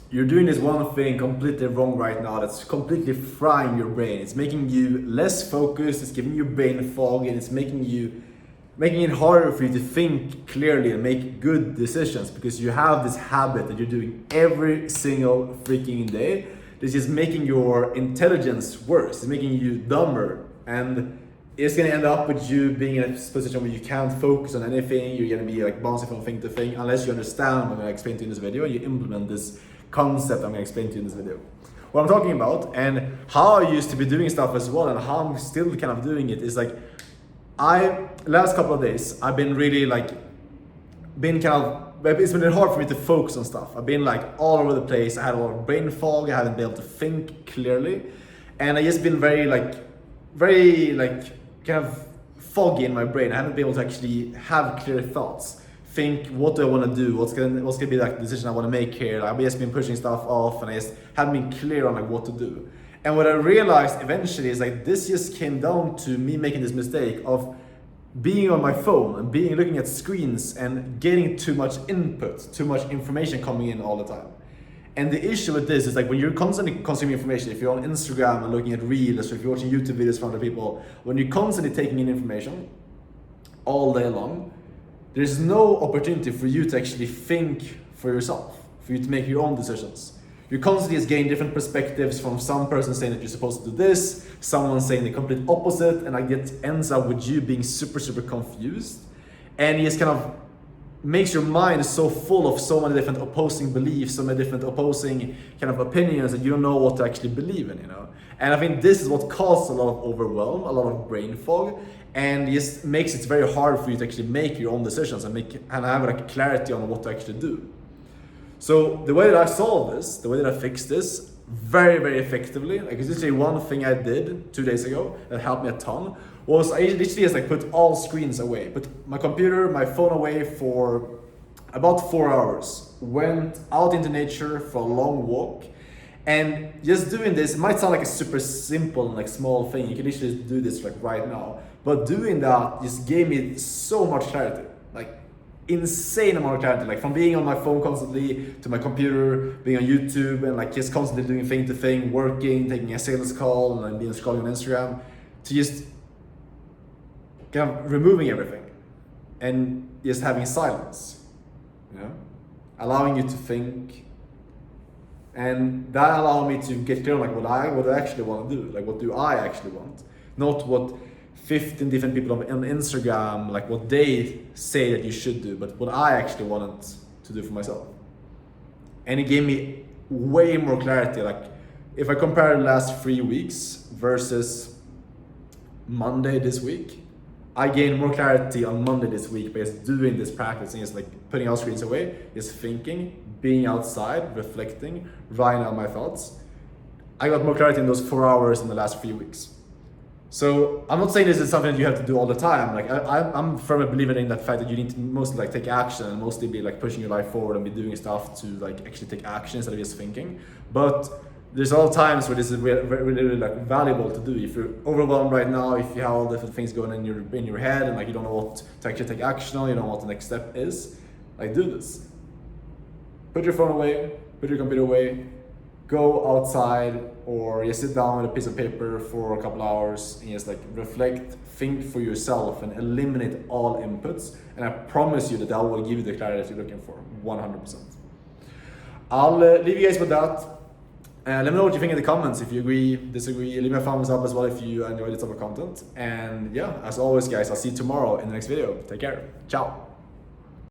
you're doing this one thing completely wrong right now that's completely frying your brain. It's making you less focused, it's giving your brain fog, and it's making it harder for you to think clearly and make good decisions because you have this habit that you're doing every single freaking day. This is making your intelligence worse, it's making you dumber, and it's gonna end up with you being in a position where you can't focus on anything. You're gonna be like bouncing from thing to thing unless you understand what I'm gonna explain to you in this video and you implement this concept I'm gonna explain to you in this video. What I'm talking about and how I used to be doing stuff as well and how I'm still kind of doing it is like last couple of days I've been really like it's been hard for me to focus on stuff. I've been like all over the place. I had a lot of brain fog. I haven't been able to think clearly, and I just been very kind of foggy in my brain. I haven't been able to actually have clear thoughts. Think, what do I want to do? What's gonna be like the decision I want to make here? I've just been pushing stuff off, and I just haven't been clear on like what to do. And what I realized eventually is like this just came down to me making this mistake of being on my phone and looking at screens and getting too much input, too much information coming in all the time. And the issue with this is like when you're constantly consuming information, if you're on Instagram and looking at reels, or if you're watching YouTube videos from other people, when you're constantly taking in information all day long, there's no opportunity for you to actually think for yourself, for you to make your own decisions. You constantly just gain different perspectives from some person saying that you're supposed to do this, someone saying the complete opposite, and like it ends up with you being super confused. And it just kind of makes your mind so full of so many different opposing beliefs, so many different opposing kind of opinions that you don't know what to actually believe in, you know? And I think this is what causes a lot of overwhelm, a lot of brain fog, and just makes it very hard for you to actually make your own decisions and have like clarity on what to actually do. So the way that I solved this, the way that I fixed this very effectively, like it's literally one thing I did 2 days ago that helped me a ton, was I literally just like put all screens away, put my computer, my phone away for about 4 hours, went out into nature for a long walk, and just doing this, it might sound like a super simple and like small thing, you can literally do this like right now, but doing that just gave me so much clarity, like insane amount of clarity, like from being on my phone constantly to my computer, being on YouTube and like just constantly doing thing to thing, working, taking a sales call and then being scrolling on Instagram, to just kind of removing everything and just having silence, you know, allowing you to think, and that allowed me to get clear on like what I actually want to do, like what do I actually want, not what 15 different people on Instagram, like what they say that you should do, but what I actually wanted to do for myself. And it gave me way more clarity. Like if I compare the last 3 weeks versus Monday this week, I gained more clarity on Monday this week by just doing this practice and just like putting all screens away, just thinking, being outside, reflecting, writing out my thoughts. I got more clarity in those 4 hours in the last 3 weeks. So I'm not saying this is something that you have to do all the time. Like I'm firmly believer in that fact that you need to mostly like take action and mostly be like pushing your life forward and be doing stuff to like actually take action instead of just thinking. But there's all times where this is really like valuable to do. If you're overwhelmed right now, if you have all different things going in your head and like you don't know what to actually take action on, you don't know what the next step is, like do this. Put your phone away, put your computer away, go outside or just sit down with a piece of paper for a couple hours and just like reflect, think for yourself and eliminate all inputs. And I promise you that will give you the clarity that you're looking for, 100%. I'll leave you guys with that. Let me know what you think in the comments. If you agree, disagree, leave me a thumbs up as well if you enjoyed this type of content. And yeah, as always guys, I'll see you tomorrow in the next video. Take care. Ciao.